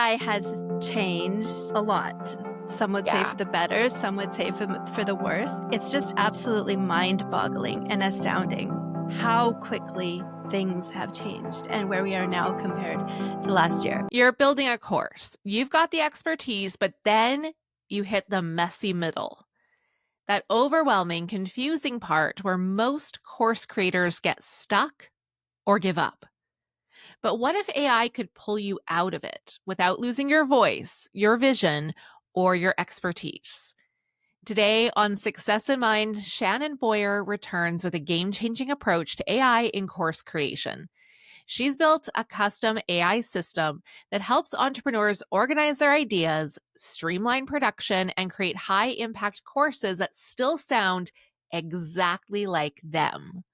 AI has changed a lot. Some would say Yeah. for the better, some would say for the worse. It's just absolutely mind-boggling and astounding how quickly things have changed and where we are now compared to last year. You're building a course. You've got the expertise, but then you hit the messy middle. That overwhelming, confusing part where most course creators get stuck or give up. But what if AI could pull you out of it without losing your voice, your vision, or your expertise? Today on Success in Mind, Shannon Boyer returns with a game-changing approach to AI in course creation. She's built a custom AI system that helps entrepreneurs organize their ideas, streamline production, and create high-impact courses that still sound exactly like them.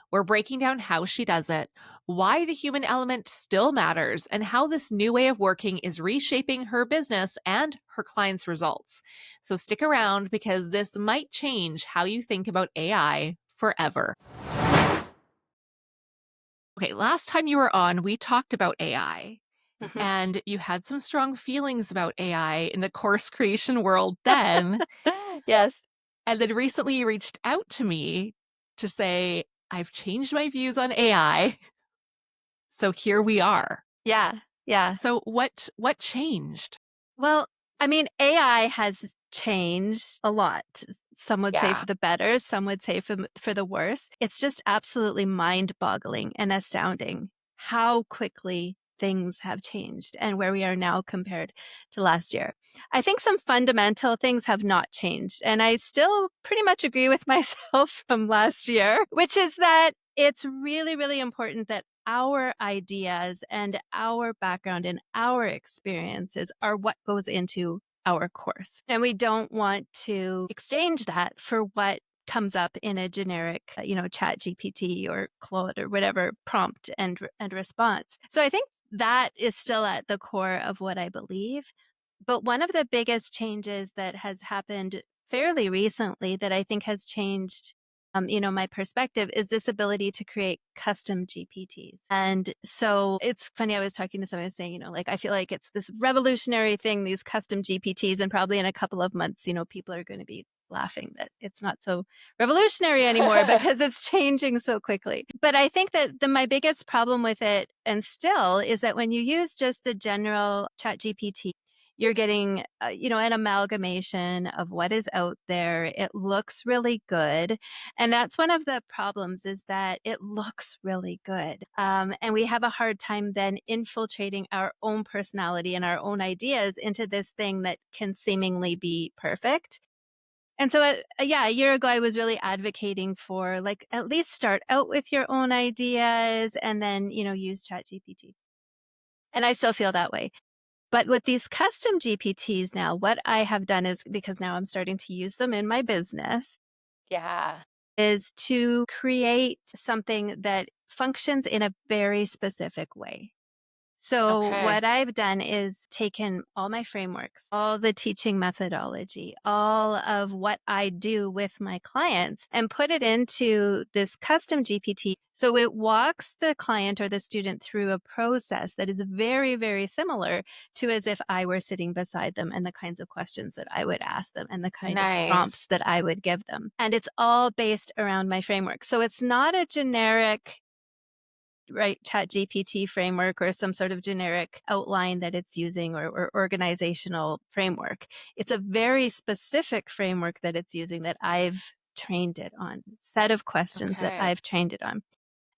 We're breaking down how she does it, why the human element still matters, and how this new way of working is reshaping her business and her clients' results. So stick around because this might change how you think about AI forever. Okay, last time you were on, we talked about AI. And you had some strong feelings about AI in the course creation world then. Yes. And then recently you reached out to me to say, I've changed my views on AI. So here we are. Yeah. Yeah. So what changed? Well, I mean, AI has changed a lot. Some would say Yeah. for the better, some would say for the worse. It's just absolutely mind-boggling and astounding how quickly things have changed and where we are now compared to last year. I think some fundamental things have not changed, and I still pretty much agree with myself from last year, which is that it's really, really important that our ideas and our background and our experiences are what goes into our course. And we don't want to exchange that for what comes up in a generic, chat GPT or Claude or whatever prompt and response. So I think that is still at the core of what I believe. But one of the biggest changes that has happened fairly recently that I think has changed my perspective is this ability to create custom GPTs. And so it's funny, I was talking to someone saying, I feel like it's this revolutionary thing, these custom GPTs, and probably in a couple of months, people are going to be laughing that it's not so revolutionary anymore because it's changing so quickly. But I think that my biggest problem with it, and still, is that when you use just the general chat GPT, you're getting, an amalgamation of what is out there. It looks really good. And that's one of the problems, is that it looks really good. And we have a hard time then infiltrating our own personality and our own ideas into this thing that can seemingly be perfect. And so, a year ago, I was really advocating for at least start out with your own ideas and then, use ChatGPT. And I still feel that way. But with these custom GPTs now, what I have done is, because now I'm starting to use them in my business, Yeah. is to create something that functions in a very specific way. So Okay. what I've done is taken all my frameworks, all the teaching methodology, all of what I do with my clients, and put it into this custom GPT. So it walks the client or the student through a process that is very, very similar to as if I were sitting beside them, and the kinds of questions that I would ask them and the kind of Nice. prompts that I would give them. And it's all based around my framework. So it's not a generic chat GPT framework or some sort of generic outline that it's using or organizational framework. It's a very specific framework that it's using that I've trained it on, set of questions that I've trained it on.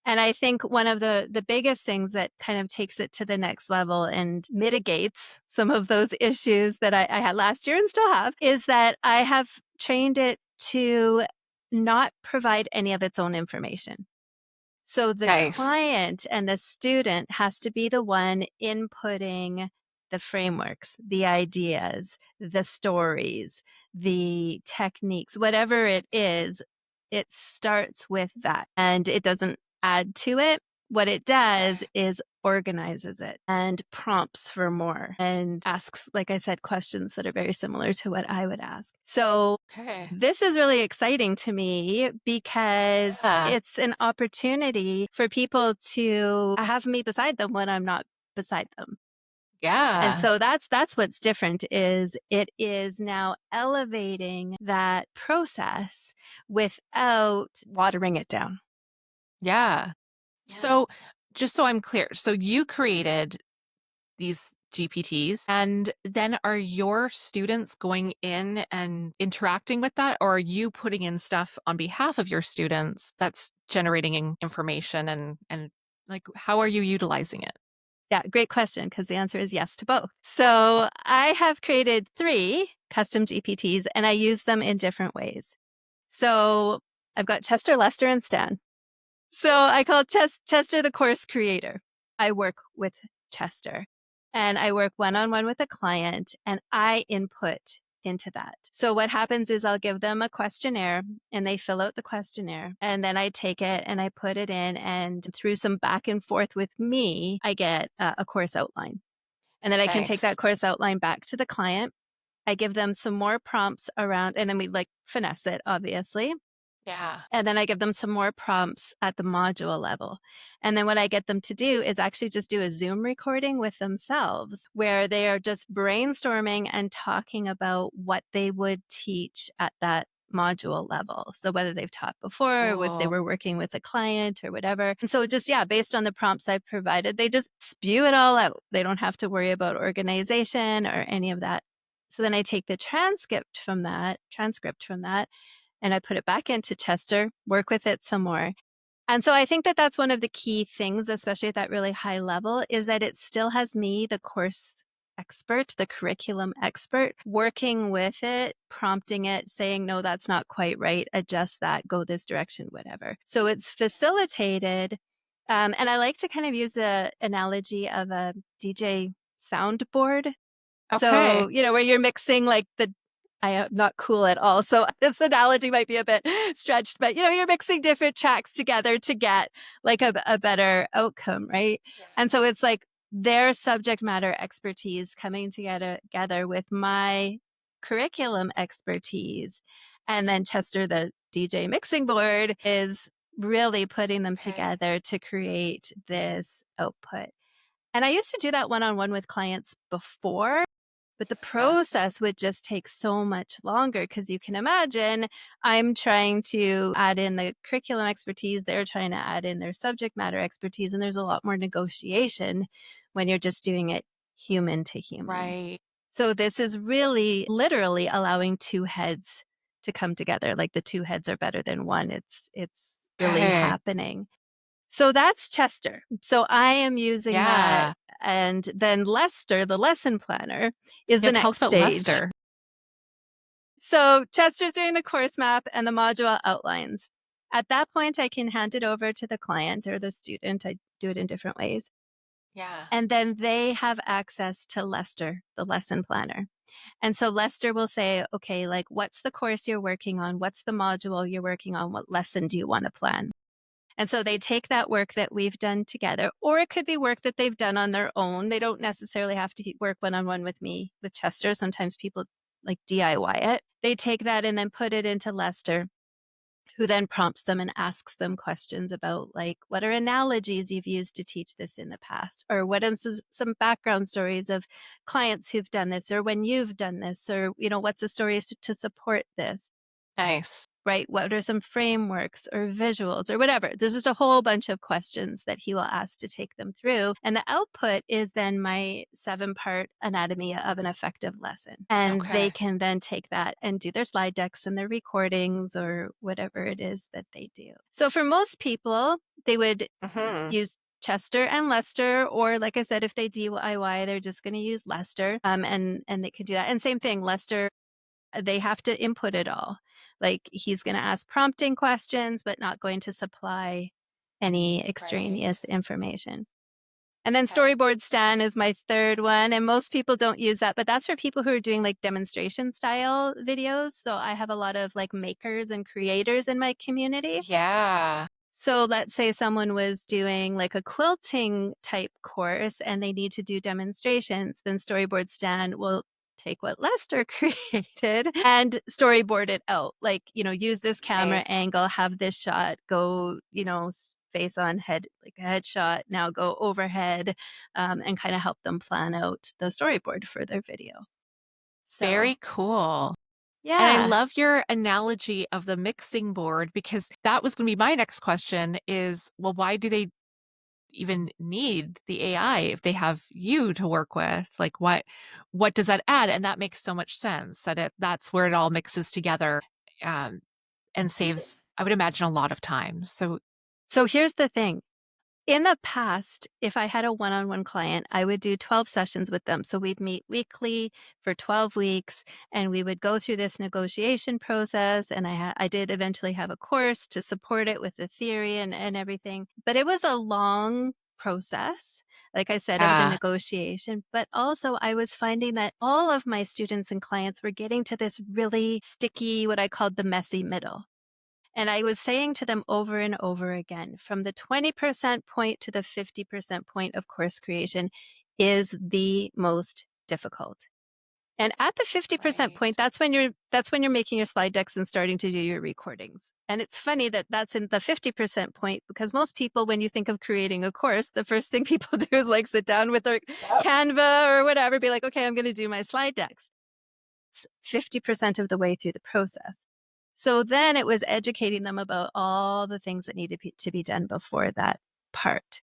And I think one of the biggest things that kind of takes it to the next level and mitigates some of those issues that I had last year and still have, is that I have trained it to not provide any of its own information. So the Nice. client and the student has to be the one inputting the frameworks, the ideas, the stories, the techniques, whatever it is, it starts with that and it doesn't add to it. What it does is organizes it and prompts for more and asks, like I said, questions that are very similar to what I would ask. So this is really exciting to me because it's an opportunity for people to have me beside them when I'm not beside them. And Yeah. so that's what's different is it is now elevating that process without watering it down. Yeah. Yeah. So, just so I'm clear, so you created these GPTs, and then are your students going in and interacting with that, or are you putting in stuff on behalf of your students that's generating information and like how are you utilizing it? Yeah, great question, because the answer is yes to both. So I have created 3 custom GPTs and I use them in different ways. So I've got Chester, Lester, and Stan. So I call Chester the course creator. I work with Chester and I work one-on-one with a client and I input into that. So what happens is I'll give them a questionnaire and they fill out the questionnaire and then I take it and I put it in and through some back and forth with me, I get a course outline. And then I can take Nice. that course outline back to the client. I give them some more prompts around and then we like finesse it, obviously. Yeah. And then I give them some more prompts at the module level. And then what I get them to do is actually just do a Zoom recording with themselves where they are just brainstorming and talking about what they would teach at that module level. So whether they've taught before, or if they Cool. were working with a client or whatever. And so just, yeah, based on the prompts I've provided, they just spew it all out. They don't have to worry about organization or any of that. So then I take the transcript from that, and I put it back into Chester, work with it some more. And so I think that that's one of the key things, especially at that really high level, is that it still has me, the course expert, the curriculum expert, working with it, prompting it, saying, no, that's not quite right, adjust that, go this direction, whatever. So it's facilitated. And I like to kind of use the analogy of a DJ soundboard. Okay. So, where you're mixing like I am not cool at all. So this analogy might be a bit stretched, but you're mixing different tracks together to get like a better outcome, right? Yeah. And so it's like their subject matter expertise coming together with my curriculum expertise. And then Chester, the DJ mixing board, is really putting them Okay. together to create this output. And I used to do that one-on-one with clients before, but the Yeah. process would just take so much longer because you can imagine I'm trying to add in the curriculum expertise, they're trying to add in their subject matter expertise, and there's a lot more negotiation when you're just doing it human to human. Right. So this is really literally allowing 2 heads to come together. Like the 2 heads are better than one. It's really Okay. happening. So that's Chester. So I am using that. Yeah. And then Lester, the lesson planner, is Yeah. the Tell us next about stage. Lester. So Chester's doing the course map and the module outlines. At that point, I can hand it over to the client or the student. I do it in different ways. Yeah. And then they have access to Lester, the lesson planner. And so Lester will say, okay, like, what's the course you're working on? What's the module you're working on? What lesson do you want to plan? And so they take that work that we've done together, or it could be work that they've done on their own. They don't necessarily have to work one-on-one with me, with Chester. Sometimes people like DIY it. They take that and then put it into Lester, who then prompts them and asks them questions about like, what are analogies you've used to teach this in the past? Or what are some background stories of clients who've done this, or when you've done this, or, what's the stories to support this? Nice. Right? What are some frameworks or visuals or whatever? There's just a whole bunch of questions that he will ask to take them through. And the output is then my 7-part anatomy of an effective lesson. And they Okay. can then take that and do their slide decks and their recordings or whatever it is that they do. So for most people, they would Hmm. use Chester and Lester, or like I said, if they DIY, they're just going to use Lester. And they could do that. And same thing, Lester, they have to input it all. Like he's going to ask prompting questions, but not going to supply any Right. extraneous information. And then Okay. storyboard Stan is my third one. And most people don't use that, but that's for people who are doing like demonstration style videos. So I have a lot of like makers and creators in my community. Yeah. So let's say someone was doing like a quilting type course and they need to do demonstrations, then Storyboard Stan will take what Lester created and storyboard it out. Like, use this camera Nice. angle, have this shot, go, face on head, like a headshot, now go overhead, and kind of help them plan out the storyboard for their video. So, Very cool. And I yeah. love your analogy of the mixing board because that was going to be my next question is, well, why do they even need the AI if they have you to work with? Like what does that add? And that makes so much sense that that's where it all mixes together um, and saves, I would imagine, a lot of time. So So here's the thing. In the past, if I had a one-on-one client, I would do 12 sessions with them. So we'd meet weekly for 12 weeks and we would go through this negotiation process. And I did eventually have a course to support it with the theory and everything. But it was a long process, like I said, of the yeah, negotiation. But also, I was finding that all of my students and clients were getting to this really sticky, what I called the messy middle. And I was saying to them over and over again, from the 20% point to the 50% point of course creation is the most difficult. And at the 50% right. point, that's when you're making your slide decks and starting to do your recordings. And it's funny that that's in the 50% point because most people, when you think of creating a course, the first thing people do is like sit down with their Canva or whatever, be like, okay, I'm going to do my slide decks. 50% of the way through the process. So then it was educating them about all the things that needed to be done before that part.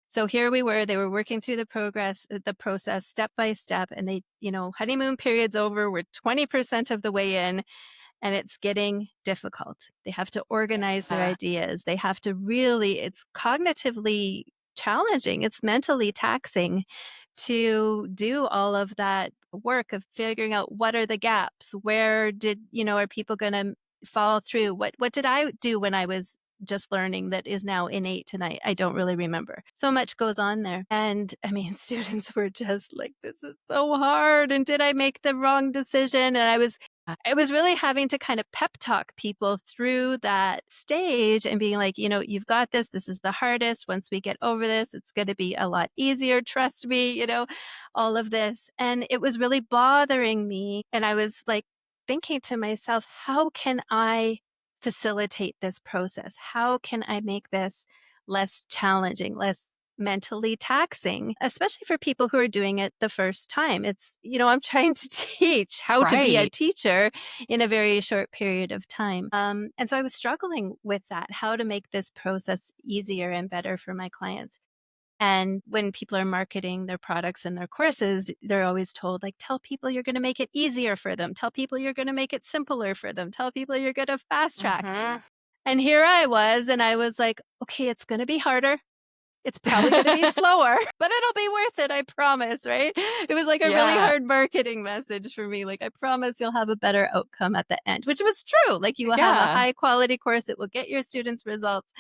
So here we were, they were working through the process step by step, and they, honeymoon period's over. We're 20% of the way in, and it's getting difficult. They have to organize their Yeah, ideas. They have to really, it's cognitively challenging. It's mentally taxing to do all of that work of figuring out what are the gaps, where did, are people going to fall through? What did I do when I was just learning that is now innate tonight? I don't really remember. So much goes on there. And I mean, students were just like, this is so hard. And did I make the wrong decision? And I was really having to kind of pep talk people through that stage and being like, you've got this. This is the hardest. Once we get over this, it's going to be a lot easier. Trust me, all of this. And it was really bothering me. And I was like thinking to myself, how can I facilitate this process? How can I make this less challenging, less mentally taxing, especially for people who are doing it the first time? I'm trying to teach how to be a right. teacher in a very short period of time. And so I was struggling with that, how to make this process easier and better for my clients. And when people are marketing their products and their courses, they're always told, like, tell people you're going to make it easier for them. Tell people you're going to make it simpler for them. Tell people you're going to fast track. Hmm. And here I was, and I was like, okay, it's going to be harder. It's probably going to be slower, but it'll be worth it. I promise. Right. It was like a really Yeah, hard marketing message for me. Like, I promise you'll have a better outcome at the end, which was true. Like, you will have a yeah, high quality course. It will get your students results,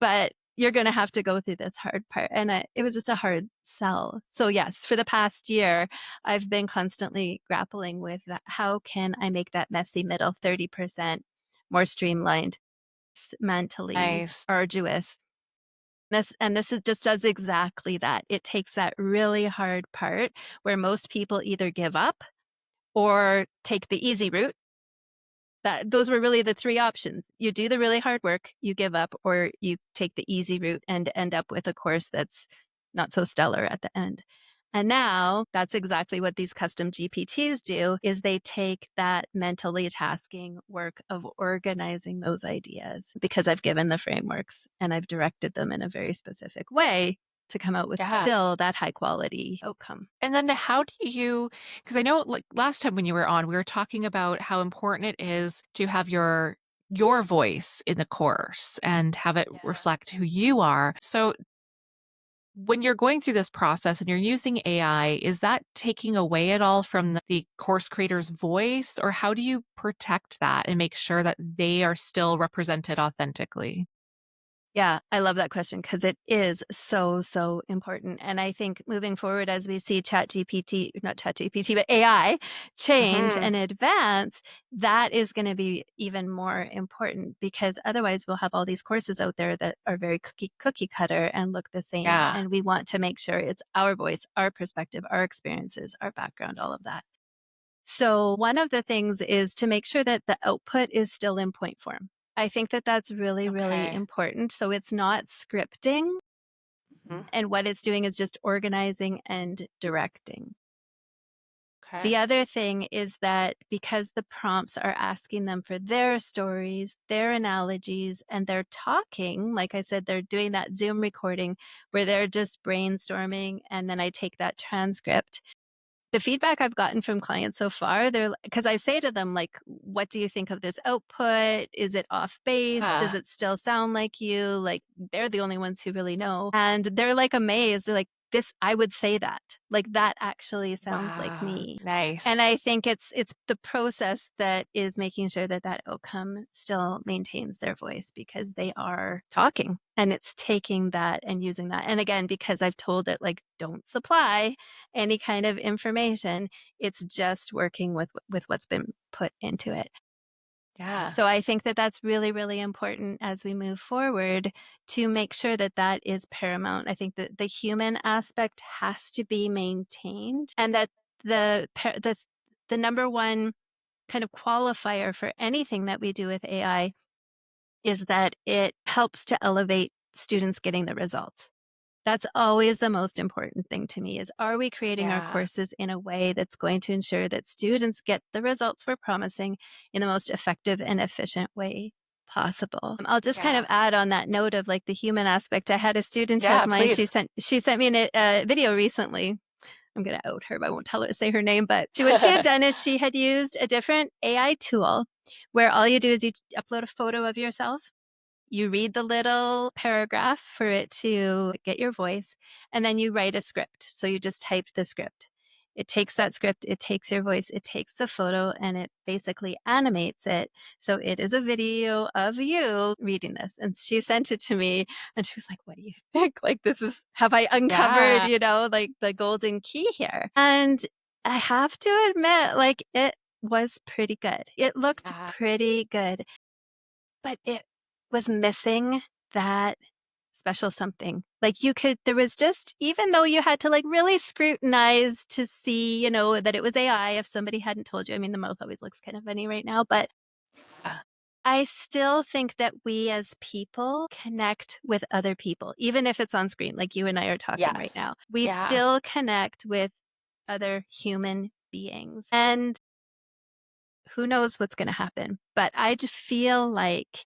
but you're going to have to go through this hard part. And it was just a hard sell. So yes, for the past year, I've been constantly grappling with that. How can I make that messy middle 30% more streamlined, mentally nice. arduous? And this just does exactly that. It takes that really hard part where most people either give up or take the easy route. Those were really the three options. You do the really hard work, you give up, or you take the easy route and end up with a course that's not so stellar at the end. And now that's exactly what these custom GPTs do, is they take that mentally tasking work of organizing those ideas, because I've given the frameworks and I've directed them in a very specific way to come out with Yeah. still that high quality outcome. And then how do you, because I know like last time when you were on, we were talking about how important it is to have your voice in the course and have it Yeah. reflect who you are. So when you're going through this process and you're using AI, is that taking away at all from the course creator's voice, or how do you protect that and make sure that they are still represented authentically? Yeah, I love that question because it is so, so important. And I think moving forward, as we see not Chat GPT, but AI change Hmm. and advance, that is going to be even more important, because otherwise we'll have all these courses out there that are very cookie cutter and look the same. Yeah. And we want to make sure it's our voice, our perspective, our experiences, our background, all of that. So one of the things is to make sure that the output is still in point form. I think that that's really, really Okay. important. So it's not scripting, Mhm. and what it's doing is just organizing and directing. Okay. The other thing is that because the prompts are asking them for their stories, their analogies, and they're talking, like I said, they're doing that Zoom recording where they're just brainstorming, and then I take that transcript. The feedback I've gotten from clients so far, they're because I say to them, like, what do you think of this output? Is it off base? Does Huh. it still sound like you? Like, they're the only ones who really know. And they're like amazed. They're like, this, I would say that. Like, that actually sounds like Wow. me. And Nice. I think it's the process that is making sure that that outcome still maintains their voice because they are talking and it's taking that and using that. And again, because I've told it like don't supply any kind of information, it's just working with what's been put into it. Yeah. So I think that that's really, really important as we move forward to make sure that that is paramount. I think that the human aspect has to be maintained and that the number one kind of qualifier for anything that we do with AI is that it helps to elevate students getting the results. That's always the most important thing to me is, are we creating our Yeah. courses in a way that's going to ensure that students get the results we're promising in the most effective and efficient way possible? I'll just kind of Yeah. add on that note of like the human aspect. I had a student of Yeah, mine, please. she sent me a video recently. I'm going to out her, but I won't tell her to say her name. But what she had done is she had used a different AI tool where all you do is you upload a photo of yourself, you read the little paragraph for it to get your voice, and then you write a script. So you just type the script. It takes that script, it takes your voice, it takes the photo, and it basically animates it. So it is a video of you reading this. And she sent it to me, and she was like, what do you think? Like, have I uncovered, Yeah. like the golden key here? And I have to admit, like, it was pretty good. It looked Yeah. pretty good, but it was missing that special something. Like there was just, even though you had to like really scrutinize to see, that it was AI if somebody hadn't told you. I mean, the mouth always looks kind of funny right now, but I still think that we as people connect with other people, even if it's on screen, like you and I are talking right Yes. now. We Yeah. still connect with other human beings. And who knows what's going to happen. But I just feel like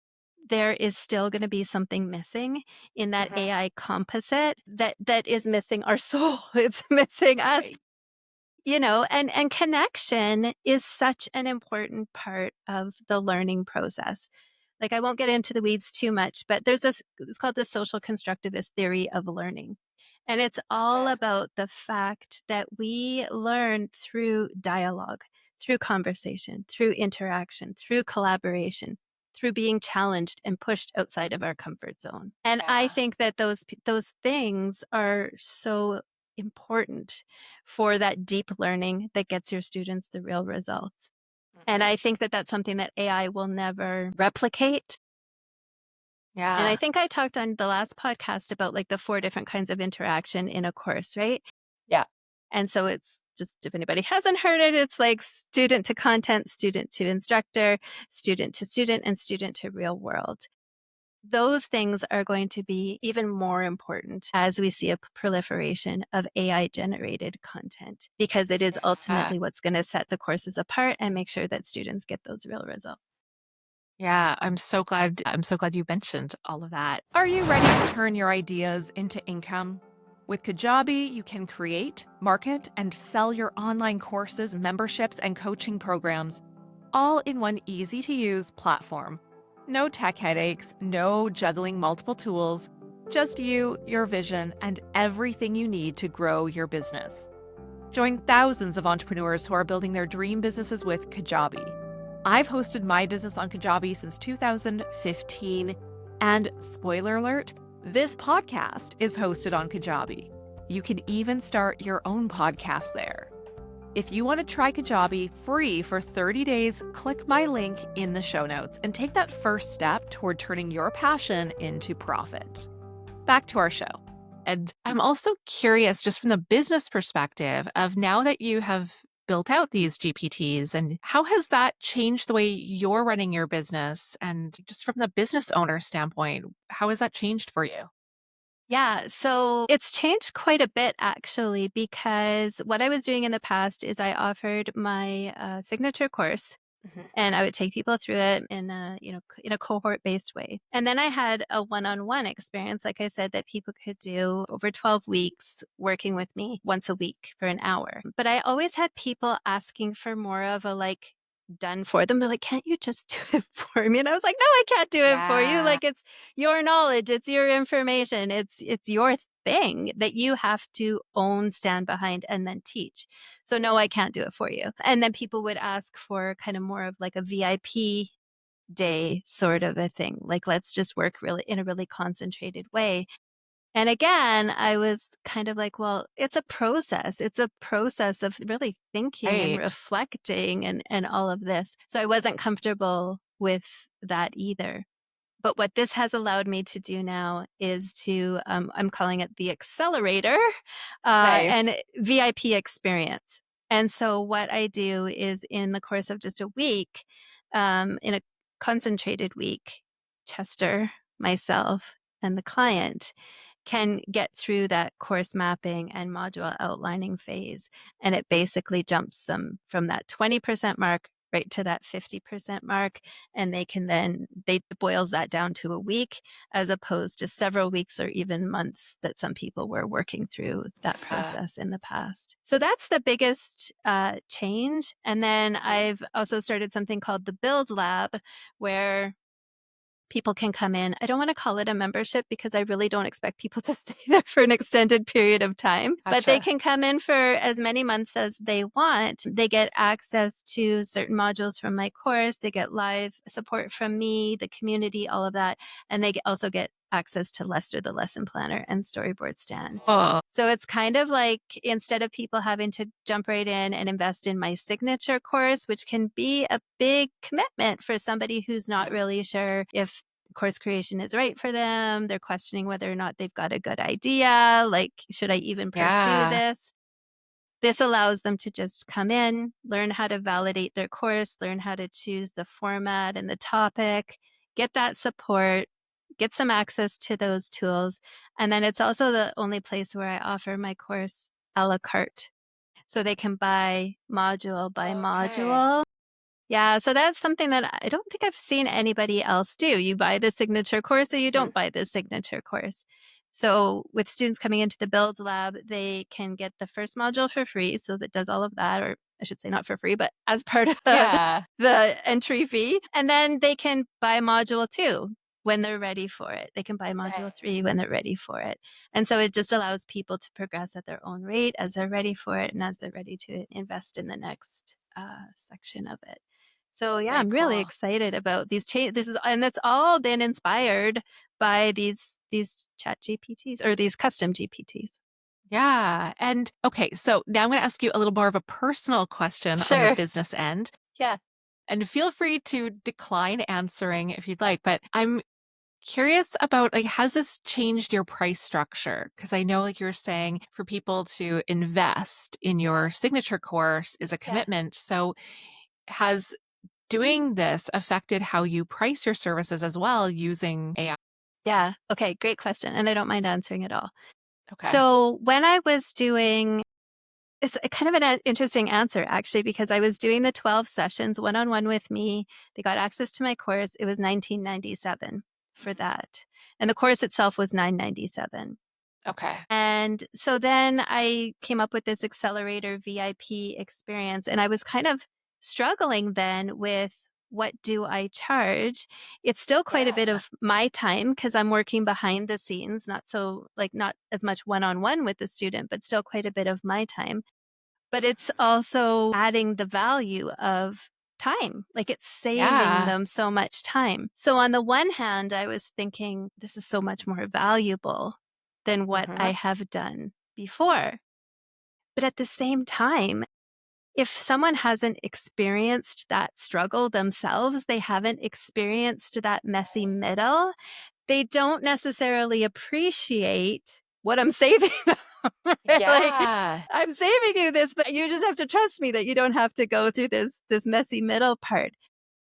there is still going to be something missing in that Mhm. AI composite that is missing our soul. It's missing us, Right. and connection is such an important part of the learning process. Like, I won't get into the weeds too much, but it's called the social constructivist theory of learning. And it's all Okay. about the fact that we learn through dialogue, through conversation, through interaction, through collaboration, through being challenged and pushed outside of our comfort zone. And I Yeah. think that those things are so important for that deep learning that gets your students the real results. And Mhm. I think that that's something that AI will never replicate. And I Yeah. think I talked on the last podcast about like the 4 different kinds of interaction in a course, right? Yeah. And so it's just, if anybody hasn't heard it, it's like student to content, student to instructor, student, and student to real world. Those things are going to be even more important as we see a proliferation of AI generated content, because it is Yeah. ultimately what's going to set the courses apart and make sure that students get those real results. Yeah. I'm so glad you mentioned all of that. Are you ready to turn your ideas into income? With Kajabi, you can create, market, and sell your online courses, memberships, and coaching programs, all in one easy to use platform. No tech headaches, no juggling multiple tools, just you, your vision, and everything you need to grow your business. Join thousands of entrepreneurs who are building their dream businesses with Kajabi. I've hosted my business on Kajabi since 2015, and spoiler alert, this podcast is hosted on Kajabi. You can even start your own podcast there. If you want to try Kajabi free for 30 days, click my link in the show notes and take that first step toward turning your passion into profit. Back to our show. And I'm also curious, just from the business perspective of now that you have built out these GPTs, and how has that changed the way you're running your business? And just from the business owner standpoint, how has that changed for you? Yeah, so it's changed quite a bit actually, because what I was doing in the past is I offered my signature course Mhm. and I would take people through it in a, in a cohort based way. And then I had a one-on-one experience, like I said, that people could do over 12 weeks working with me once a week for an hour. But I always had people asking for more of a like done for them. They're like, can't you just do it for me? And I was like, no, I can't do it for you. Yeah. Like it's your knowledge, it's your information, it's your thing that you have to own, stand behind, and then teach. So no, I can't do it for you. And then people would ask for kind of more of like a VIP day sort of a thing. Like, let's just work really in a really concentrated way. And again, I was kind of like, well, it's a process. It's a process of really thinking and Right. reflecting and all of this. So I wasn't comfortable with that either. But what this has allowed me to do now is to, I'm calling it the accelerator Nice. and VIP experience. And so what I do is in the course of just a week, in a concentrated week, Chester, myself, and the client can get through that course mapping and module outlining phase. And it basically jumps them from that 20% mark right to that 50% mark. And they can then, they boils that down to a week as opposed to several weeks or even months that some people were working through that Yeah. process in the past. So that's the biggest change. And then I've also started something called the Build Lab, where people can come in. I don't want to call it a membership because I really don't expect people to stay there for an extended period of time, but they Gotcha. can come in for as many months as they want. They get access to certain modules from my course. They get live support from me, the community, all of that. And they also get access to Lester, the lesson planner, and storyboard Stan. Oh, So it's kind of like instead of people having to jump right in and invest in my signature course, which can be a big commitment for somebody who's not really sure if course creation is right for them. They're questioning whether or not they've got a good idea. Like, should I even pursue yeah. this? This allows them to just come in, learn how to validate their course, learn how to choose the format and the topic, get that support, get some access to those tools. And then it's also the only place where I offer my course a la carte. So they can buy module by Okay. module. Yeah, so that's something that I don't think I've seen anybody else do. You buy the signature course or you Mhm. don't buy the signature course. So with students coming into the Build Lab, they can get the first module for free. So that does all of that, or I should say not for free, but as part of Yeah. the entry fee. And then they can buy module two when they're ready for it. They can buy module three Nice. when they're ready for it. And so it just allows people to progress at their own rate as they're ready for it and as they're ready to invest in the next section of it. So yeah, Very I'm really cool. excited about these change. This is, and that's all been inspired by these chat GPTs or these custom GPTs. Yeah. And okay, so now I'm going to ask you a little more of a personal question on the Sure. business end. Yeah. And feel free to decline answering if you'd like, but I'm curious about like has this changed your price structure? Because I know like you're saying for people to invest in your signature course is a Yeah. commitment. So has doing this affected how you price your services as well using AI? Yeah. Okay. Great question. And I don't mind answering it all. Okay. So when I was doing, it's a kind of an interesting answer actually, because I was doing the 12 sessions one-on-one with me. They got access to my course. It was 1997 for that. And the course itself was 997. Okay. And so then I came up with this accelerator VIP experience, and I was kind of struggling then with what do I charge? It's still quite a Yeah. bit of my time because I'm working behind the scenes, not so like not as much one on one with the student, but still quite a bit of my time. But it's also adding the value of time, like it's saving Yeah. them so much time. So on the one hand, I was thinking this is so much more valuable than what Hmm. I have done before. But at the same time, if someone hasn't experienced that struggle themselves, they haven't experienced that messy middle, they don't necessarily appreciate what I'm saving them. Like, Yeah. I'm saving you this, but you just have to trust me that you don't have to go through this messy middle part.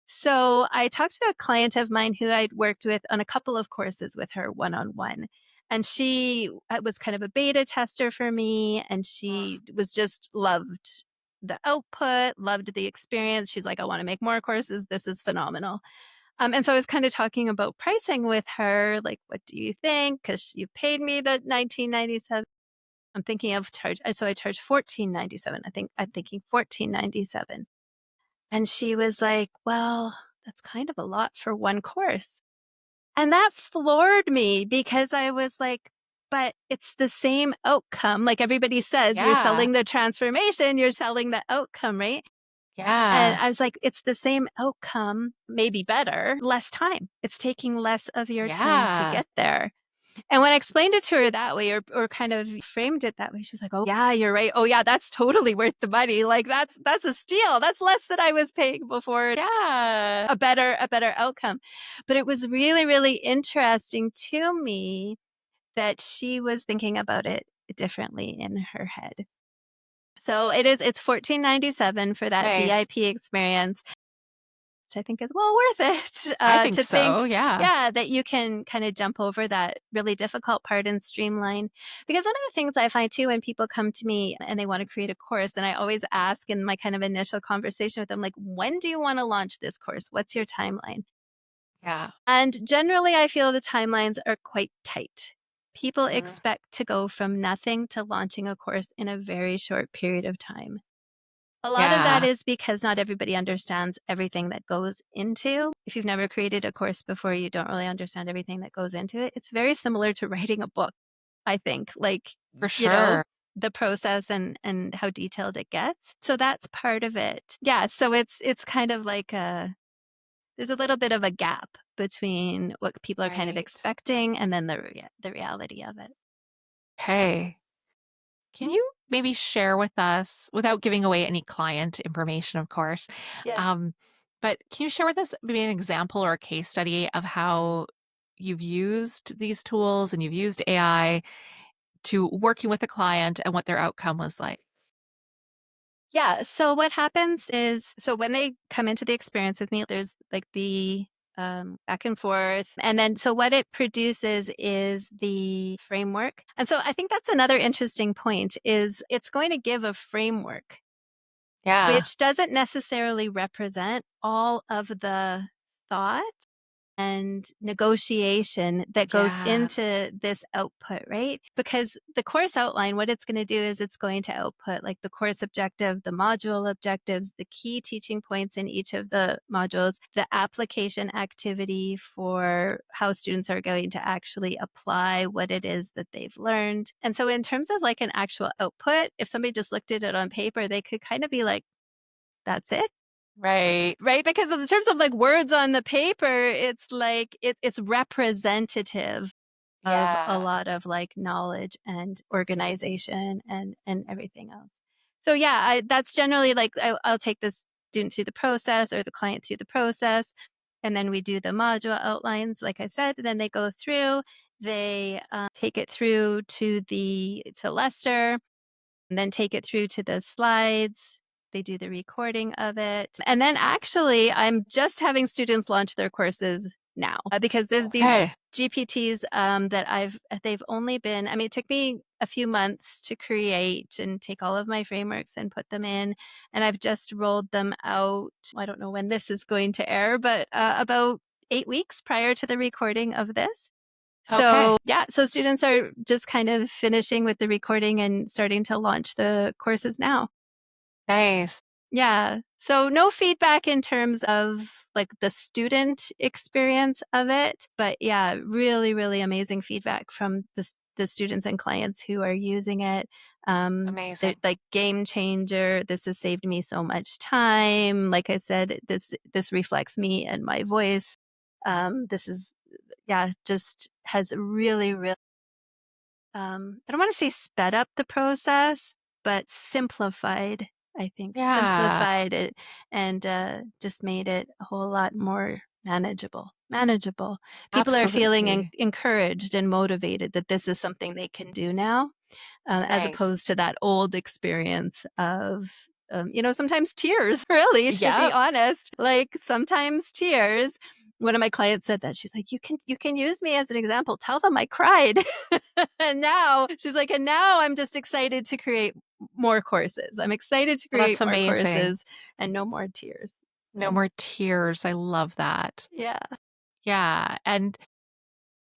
So I talked to a client of mine who I'd worked with on a couple of courses with her one-on-one. And she was kind of a beta tester for me. And she was just loved the output, loved the experience. She's like, I want to make more courses. This is phenomenal. And so I was kind of talking about pricing with her. Like, what do you think? Because you paid me the $19.97. I'm thinking of charge. So I charge $14.97. I'm thinking $14.97. And she was like, well, that's kind of a lot for one course. And that floored me because I was like, but it's the same outcome. Like everybody says, you're Yeah. selling the transformation, you're selling the outcome, right? And Yeah. I was like, it's the same outcome, maybe better, less time. It's taking less of your time to Yeah. get there. And when I explained it to her that way or kind of framed it that way, she was like, oh, yeah, you're right. Oh, yeah, that's totally worth the money. Like that's a steal. That's less than I was paying before. Yeah. A better outcome. But it was really, really interesting to me that she was thinking about it differently in her head. So it's $14.97 for that Nice. VIP experience, which I think is well worth it I think to think, so. Yeah. yeah, that you can kind of jump over that really difficult part and streamline. Because one of the things I find too, when people come to me and they want to create a course, and I always ask in my kind of initial conversation with them, like, when do you want to launch this course? What's your timeline? Yeah. And generally, I feel the timelines are quite tight. People Mhm. expect to go from nothing to launching a course in a very short period of time. A lot of that Yeah. is because not everybody understands everything that goes into. If you've never created a course before, you don't really understand everything that goes into it. It's very similar to writing a book, I think, like, For you know, sure. the process and how detailed it gets. So that's part of it. Yeah, so it's kind of like there's a little bit of a gap between what people are kind of Right. expecting and then the reality of it. Okay. Can you maybe share with us, without giving away any client information, of course, Yeah. um, but can you share with us maybe an example or a case study of how you've used these tools and you've used AI to working with a client and what their outcome was like? Yeah. So what happens is, so when they come into the experience with me, there's like the back and forth. And then, so what it produces is the framework. And so I think that's another interesting point is it's going to give a framework, Yeah. which doesn't necessarily represent all of the thought and negotiation that goes Yeah. into this output, right? Because the course outline, what it's going to do is it's going to output like the course objective, the module objectives, the key teaching points in each of the modules, the application activity for how students are going to actually apply what it is that they've learned. And so in terms of like an actual output, if somebody just looked at it on paper, they could kind of be like, that's it. Right. Right? Because in terms of like words on the paper, it's like it's representative of a Yeah. lot of like knowledge and organization and everything else. So yeah, that's generally like I'll take the student through the process or the client through the process, and then we do the module outlines, like I said. Then they go through, they take it through to Lester, and then take it through to the slides. They do the recording of it. And then actually, I'm just having students launch their courses now because there's these Okay. GPTs they've only been, I mean, it took me a few months to create and take all of my frameworks and put them in. And I've just rolled them out. I don't know when this is going to air, but about 8 weeks prior to the recording of this. Okay. So yeah, so students are just kind of finishing with the recording and starting to launch the courses now. Nice. Yeah. So no feedback in terms of like the student experience of it, but yeah, really, really amazing feedback from the students and clients who are using it. They're Amazing. like game changer. This has saved me so much time. Like I said, this reflects me and my voice. This is yeah, just has really, really I don't want to say sped up the process, but simplified, I think, Yeah. simplified it and just made it a whole lot more manageable. manageable. People are feeling Absolutely. encouraged and motivated that this is something they can do now, as Nice. opposed to that old experience of, sometimes tears, really, to be Yep. honest. Like sometimes tears. One of my clients said that. She's like, you can use me as an example. Tell them I cried. And now she's like, and now I'm just excited to create more courses. I'm excited to Well, that's create more amazing. courses and no more tears. No So, more tears. I love that. yeah. Yeah. And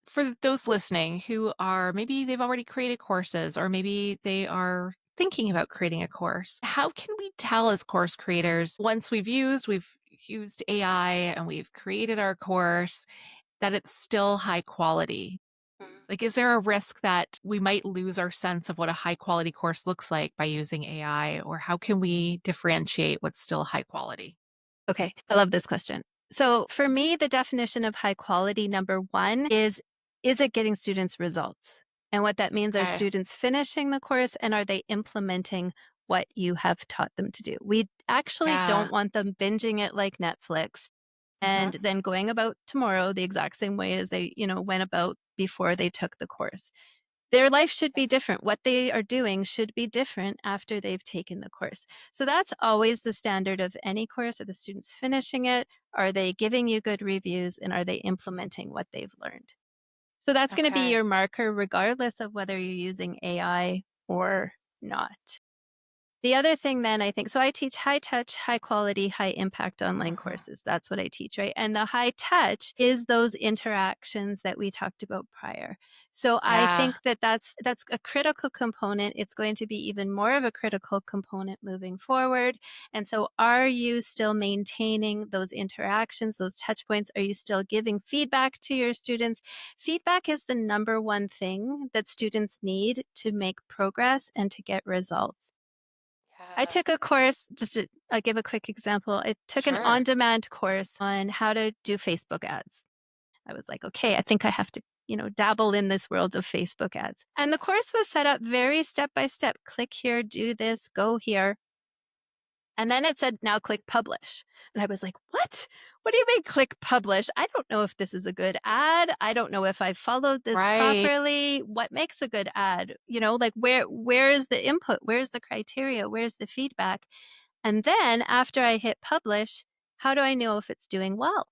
for those listening who are maybe they've already created courses or maybe they are thinking about creating a course, how can we tell as course creators once we've used AI and we've created our course that it's still high quality? Like, is there a risk that we might lose our sense of what a high quality course looks like by using AI? Or how can we differentiate what's still high quality? Okay, I love this question. So for me, the definition of high quality, number one, is it getting students results? And what that means are Okay. students finishing the course and are they implementing what you have taught them to do? We actually Yeah. don't want them binging it like Netflix Hmm. and then going about tomorrow the exact same way as they, went about before they took the course. Their life should be different. What they are doing should be different after they've taken the course. So that's always the standard of any course. Are the students finishing it? Are they giving you good reviews? And are they implementing what they've learned? So that's going to be Okay. your marker, regardless of whether you're using AI or not. The other thing then I think, so I teach high touch, high quality, high impact online Hmm. courses. That's what I teach, right? And the high touch is those interactions that we talked about prior. So I Yeah. think that that's a critical component. It's going to be even more of a critical component moving forward. And so are you still maintaining those interactions, those touch points? Are you still giving feedback to your students? Feedback is the number one thing that students need to make progress and to get results. I Yeah. took a course, I'll give a quick example. I took an Sure. on demand course on how to do Facebook ads. I was like, okay, I think I have to, dabble in this world of Facebook ads. And the course was set up very step by step. Click here, do this, go here. And then it said, now click publish. And I was like, what? What do you mean click publish? I don't know if this is a good ad. I don't know if I followed this Right. properly. What makes a good ad? Like where is the input? Where's the criteria? Where's the feedback? And then after I hit publish, how do I know if it's doing well?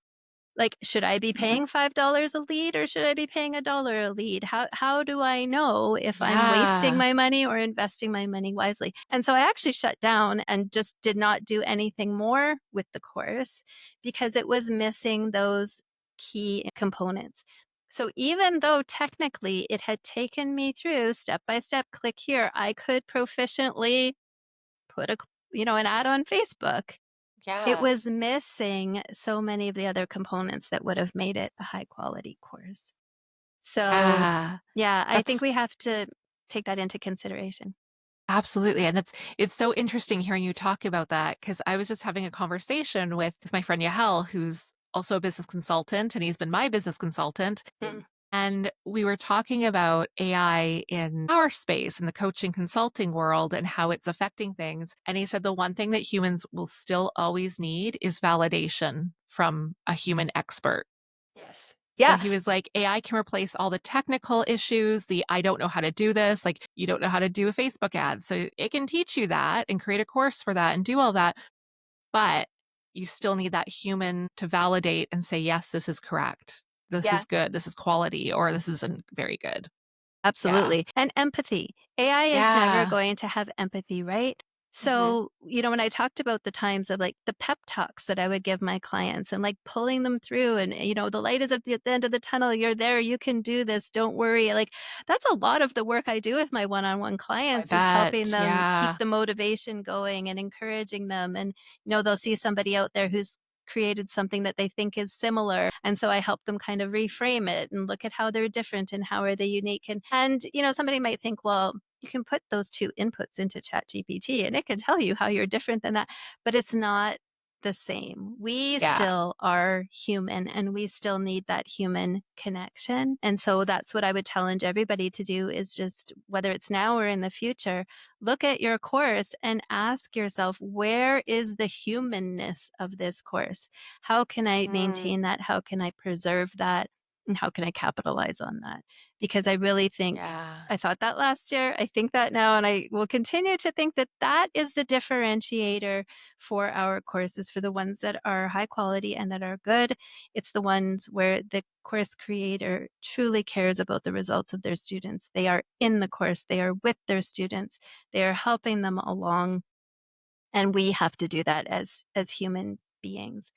Like, should I be Hmm. paying $5 a lead or should I be paying $1 a lead? How do I know if I'm wasting Yeah. my money or investing my money wisely? And so I actually shut down and just did not do anything more with the course because it was missing those key components. So even though technically it had taken me through step by step, click here, I could proficiently put an ad on Facebook. It Yeah. was missing so many of the other components that would have made it a high quality course. So, Yeah. yeah, I think That's we have to take that into consideration. absolutely. And it's so interesting hearing you talk about that because I was just having a conversation with my friend Yahel, who's also a business consultant, and he's been my business consultant. Mm. And we were talking about AI in our space, in the coaching consulting world, and how it's affecting things. And he said the one thing that humans will still always need is validation from a human expert. Yes. So Yeah. he was like, AI can replace all the technical issues, the I don't know how to do this, like you don't know how to do a Facebook ad. So it can teach you that and create a course for that and do all that. But you still need that human to validate and say, yes, this is correct. This Yeah. is good. This is quality, or this isn't very good. Yeah. Absolutely. And empathy. AI is never Yeah. going to have empathy, right? Hmm. So, when I talked about the times of like the pep talks that I would give my clients and like pulling them through and, the light is at the end of the tunnel. You're there. You can do this. Don't worry. Like that's a lot of the work I do with my one on one I clients is helping bet. them keep Yeah. the motivation going and encouraging them. And, they'll see somebody out there who's created something that they think is similar. And so I help them kind of reframe it and look at how they're different and how are they unique. And somebody might think, well, you can put those two inputs into chat GPT and it can tell you how you're different than that. But it's not the same. We Yeah. still are human and we still need that human connection. And so that's what I would challenge everybody to do is just, whether it's now or in the future, look at your course and ask yourself, where is the humanness of this course? How can I maintain that? How can I preserve that? And how can I capitalize on that? Because I really think Yeah. I thought that last year. I think that now, and I will continue to think that that is the differentiator for our courses, for the ones that are high quality and that are good. It's the ones where the course creator truly cares about the results of their students. They are in the course, they are with their students, they are helping them along. And we have to do that as human beings.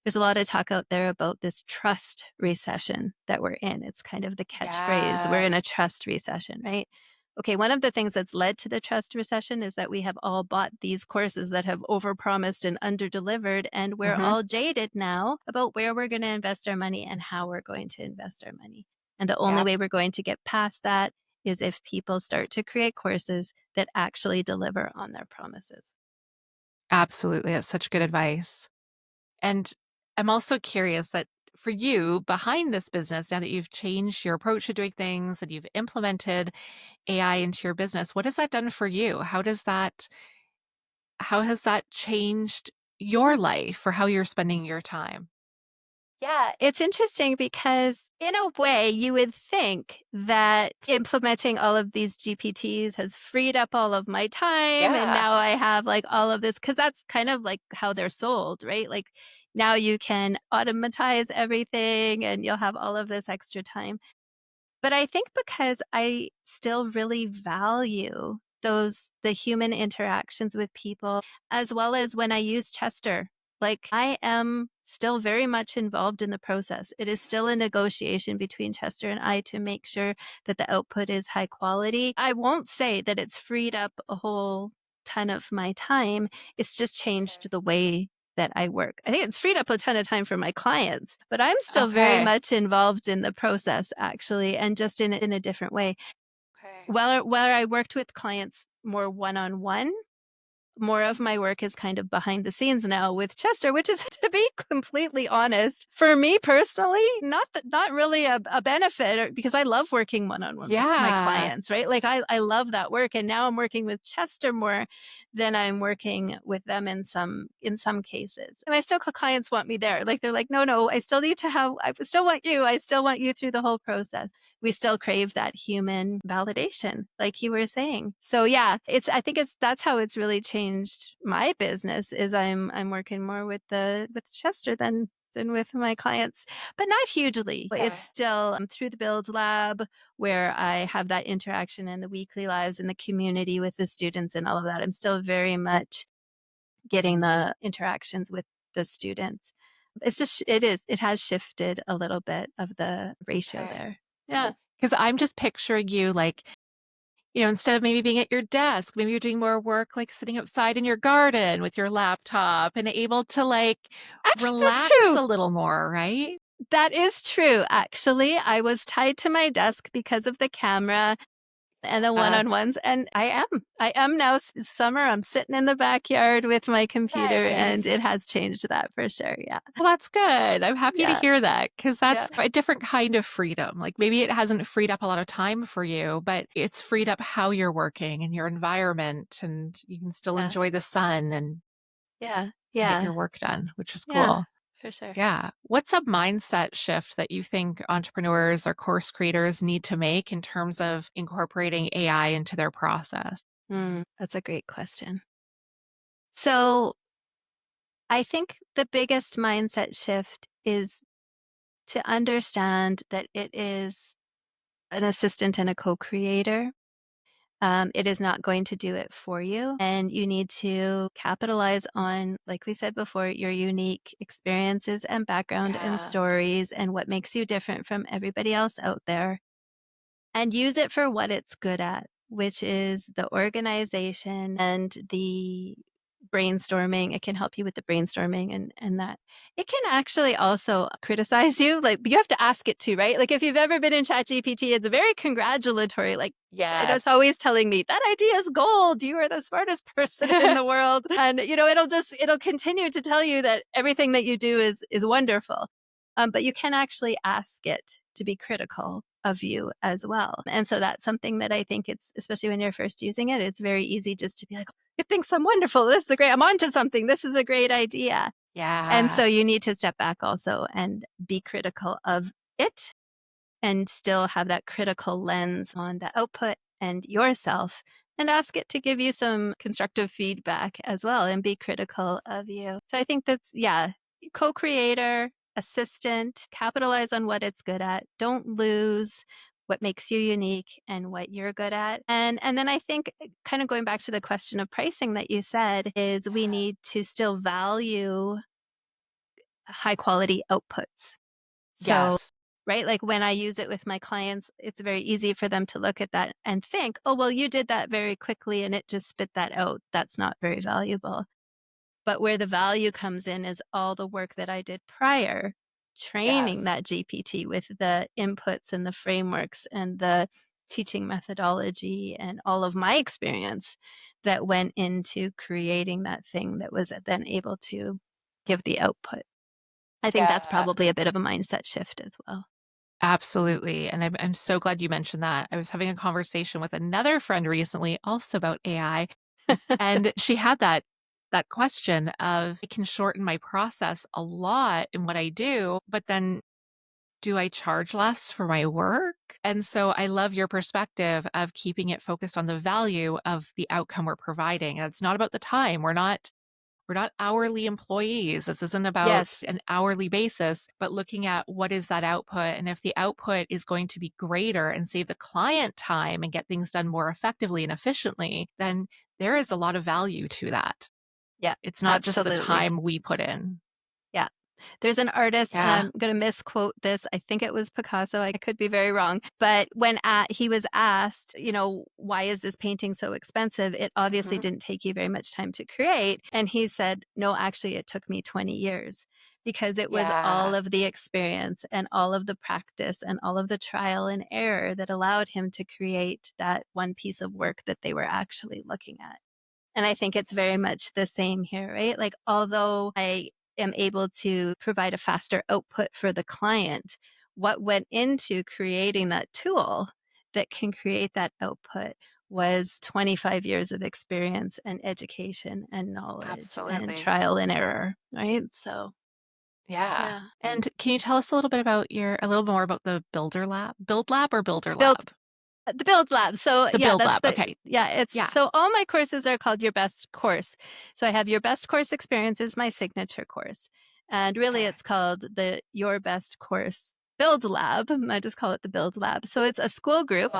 There's a lot of talk out there about this trust recession that we're in. It's kind of the catchphrase. We're Yeah. in a trust recession, right? Okay, one of the things that's led to the trust recession is that we have all bought these courses that have overpromised and underdelivered, and we're all jaded now about where we're going to invest our money and how we're going to invest our money. And the only Yep. way we're going to get past that is if people start to create courses that actually deliver on their promises. Absolutely. That's such good advice. And I'm also curious that for you behind this business, now that you've changed your approach to doing things and you've implemented AI into your business, what has that done for you? How has that changed your life or how you're spending your time? Yeah, it's interesting because in a way you would think that implementing all of these GPTs has freed up all of my time and Yeah. now I have like all of this, because that's kind of like how they're sold, right? Like now you can automatize everything and you'll have all of this extra time. But I think because I still really value the human interactions with people, as well as when I use Chester. Like I am still very much involved in the process. It is still a negotiation between Chester and I to make sure that the output is high quality. I won't say that it's freed up a whole ton of my time. It's just changed the way that I work. I think it's freed up a ton of time for my clients, but I'm still very Okay. much involved in the process actually, and just in a different way. Okay. Where I worked with clients more one-on-one, more of my work is kind of behind the scenes now with Chester, which is, to be completely honest, for me personally, not really a benefit, because I love working one-on-one with my Yeah. clients, right? Like I love that work. And now I'm working with Chester more than I'm working with them in some cases. And I still, clients want me there. Like they're like, no, I still want you through the whole process. We still crave that human validation, like you were saying. So yeah, I think that's how it's really changed my business, is I'm working more with Chester than with my clients, but not hugely. Okay. It's still through the Build Lab, where I have that interaction in the weekly lives in the community with the students and all of that. I'm still very much getting the interactions with the students. It has shifted a little bit of the ratio Okay. there. Yeah. Because I'm just picturing you like, instead of maybe being at your desk, maybe you're doing more work like sitting outside in your garden with your laptop and able to like Actually, that's relax true. a little more, right? That is true. Actually, I was tied to my desk because of the camera and the one-on-ones, and I am now. Summer, I'm sitting in the backyard with my computer, and Nice. it has changed that for sure. Yeah. Well, that's good. I'm happy to Yeah. hear that because Yeah. that's a different kind of freedom. Like maybe it hasn't freed up a lot of time for you, but it's freed up how you're working and your environment, and you can still Yeah. enjoy the sun and Yeah. get Yeah. your work done, which is Yeah. cool. For sure. Yeah. What's a mindset shift that you think entrepreneurs or course creators need to make in terms of incorporating AI into their process? That's a great question. So I think the biggest mindset shift is to understand that it is an assistant and a co-creator. It is not going to do it for you. And you need to capitalize on, like we said before, your unique experiences and background and Yeah. stories and what makes you different from everybody else out there, and use it for what it's good at, which is the organization and brainstorming. It can help you with the brainstorming and that. It can actually also criticize you. Like, you have to ask it to, right? Like, if you've ever been in ChatGPT, it's very congratulatory. Like, and it's always telling me that idea is gold. You are the smartest person in the world. And, it'll continue to tell you that everything that you do is wonderful. But you can actually ask it to be critical of you as well. And so that's something that I think it's, especially when you're first using it, it's very easy just to be like, it thinks I'm wonderful. This is I'm onto something. This is a great idea. Yeah. And so you need to step back also and be critical of it and still have that critical lens on the output and yourself, and ask it to give you some constructive feedback as well and be critical of you. So I think that's, co-creator, assistant, capitalize on what it's good at. Don't lose what makes you unique and what you're good at. And then I think, kind of going back to the question of pricing that you said, is we need to still value high quality outputs. So, Yes. right, like when I use it with my clients, it's very easy for them to look at that and think, oh, well, you did that very quickly and it just spit that out. That's not very valuable. But where the value comes in is all the work that I did prior, training that GPT with the inputs and the frameworks and the teaching methodology and all of my experience that went into creating that thing that was then able to give the output. I think that's probably a bit of a mindset shift as well. Absolutely. And I'm so glad you mentioned that. I was having a conversation with another friend recently also about AI, and she had that question of, it can shorten my process a lot in what I do, but then do I charge less for my work? And so I love your perspective of keeping it focused on the value of the outcome we're providing. And it's not about the time. We're not hourly employees. This isn't about Yes. an hourly basis, but looking at what is that output. And if the output is going to be greater and save the client time and get things done more effectively and efficiently, then there is a lot of value to that. Yeah, It's not just the absolutely. time we put in. Yeah. There's an artist, and Yeah. I'm going to misquote this. I think it was Picasso. I could be very wrong. But when he was asked, why is this painting so expensive? It obviously didn't take you very much time to create. And he said, no, actually, it took me 20 years because it was all of the experience and all of the practice and all of the trial and error that allowed him to create that one piece of work that they were actually looking at. And I think it's very much the same here, right? Like, although I am able to provide a faster output for the client, what went into creating that tool that can create that output was 25 years of experience and education and knowledge and Absolutely. trial and error, right? So, Yeah. yeah. And can you tell us a little bit about a little more about the Builder Lab? Build Lab or Builder Build Lab? The Build Lab. So The yeah, Build that's Lab. Okay. it's Yeah. so all my courses are called Your Best Course. So I have Your Best Course Experience is my signature course. And really it's called the Your Best Course Build Lab. I just call it the Build Lab. So it's a school group.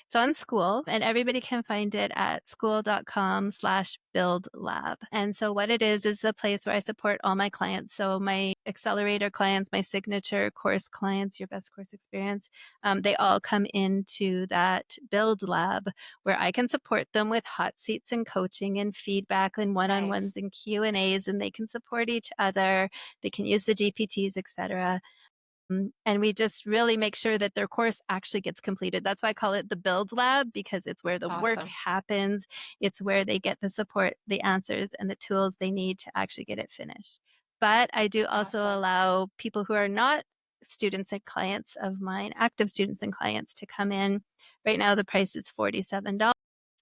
It's on school, and everybody can find it at school.com/buildlab. And so what it is the place where I support all my clients. So my accelerator clients, my signature course clients, Your Best Course Experience, they all come into that Build Lab where I can support them with hot seats and coaching and feedback and one-on-ones and Q&As, and they can support each other. They can use the GPTs, etc. And we just really make sure that their course actually gets completed. That's why I call it the Build Lab, because it's where the work happens. It's where they get the support, the answers, and the tools they need to actually get it finished. But I do also allow people who are not students and clients of mine, active students and clients, to come in. Right now, the price is $47.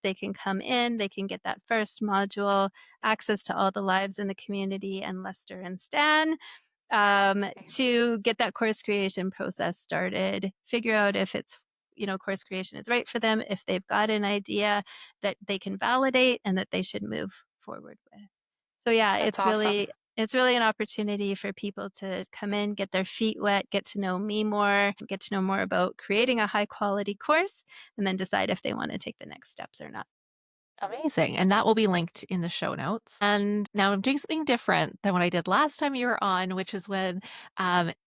They can come in, they can get that first module, access to all the lives in the community and Lester and Stan, to get that course creation process started, figure out if it's, course creation is right for them, if they've got an idea that they can validate and that they should move forward with. So yeah, it's really an opportunity for people to come in, get their feet wet, get to know me more, get to know more about creating a high quality course, and then decide if they want to take the next steps or not. Amazing. And that will be linked in the show notes. And now I'm doing something different than what I did last time you were on, which is when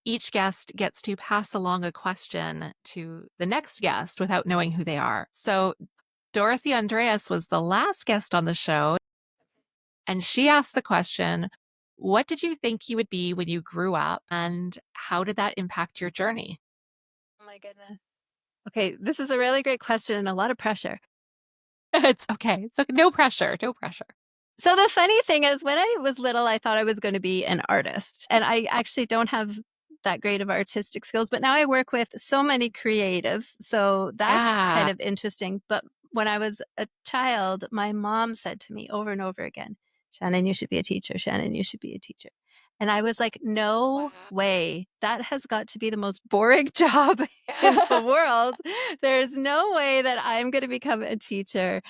each guest gets to pass along a question to the next guest without knowing who they are. So Dorothy Andreas was the last guest on the show. And she asked the question, what did you think you would be when you grew up, and how did that impact your journey? Oh my goodness. Okay, this is a really great question and a lot of pressure. It's okay. It's okay. No pressure. No pressure. So the funny thing is, when I was little, I thought I was going to be an artist. And I actually don't have that great of artistic skills, but now I work with so many creatives. So that's kind Yeah. of interesting. But when I was a child, my mom said to me over and over again, Shannon, you should be a teacher. Shannon, you should be a teacher. And I was like, no Wow. way. That has got to be the most boring job in the world. There's no way that I'm going to become a teacher.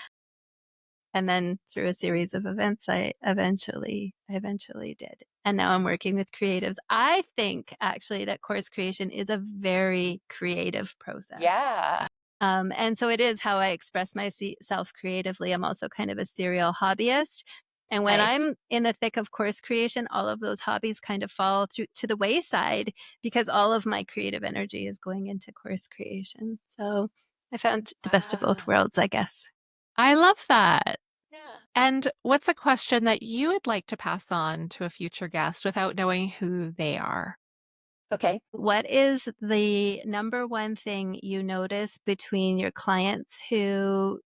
And then through a series of events, I eventually did. And now I'm working with creatives. I think actually that course creation is a very creative process. Yeah. And so it is how I express myself creatively. I'm also kind of a serial hobbyist. And when Nice. I'm in the thick of course creation, all of those hobbies kind of fall through to the wayside because all of my creative energy is going into course creation. So I found the best of both worlds, I guess. I love that. Yeah. And what's a question that you would like to pass on to a future guest without knowing who they are? Okay. What is the number one thing you notice between your clients who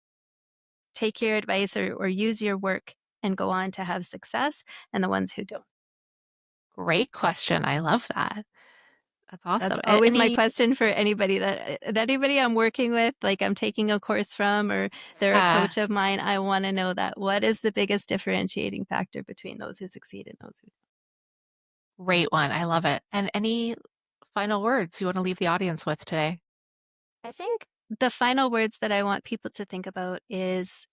take your advice or use your work and go on to have success and the ones who don't? Great question. I love that. That's awesome. That's always my Any, question for anybody that anybody I'm working with, like I'm taking a course from or they're a coach of mine. I want to know that what is the biggest differentiating factor between those who succeed and those who great one. I love it. And any final words you want to leave the audience with today? don't? I think the final words that I want people to think about is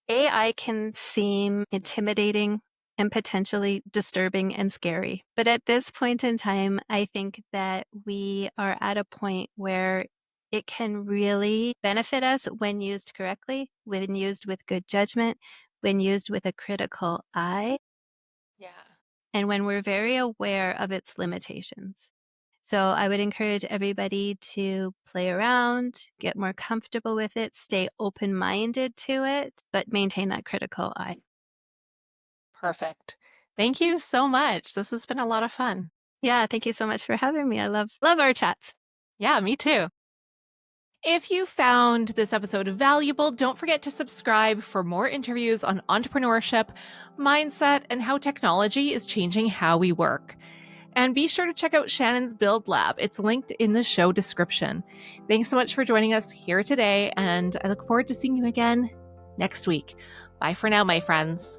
AI can seem intimidating and potentially disturbing and scary. But at this point in time, I think that we are at a point where it can really benefit us when used correctly, when used with good judgment, when used with a critical eye, Yeah. and when we're very aware of its limitations. So I would encourage everybody to play around, get more comfortable with it, stay open-minded to it, but maintain that critical eye. Perfect. Thank you so much. This has been a lot of fun. Yeah, thank you so much for having me. I love our chats. Yeah, me too. If you found this episode valuable, don't forget to subscribe for more interviews on entrepreneurship, mindset, and how technology is changing how we work. And be sure to check out Shannon's Build Lab. It's linked in the show description. Thanks so much for joining us here today, and I look forward to seeing you again next week. Bye for now, my friends.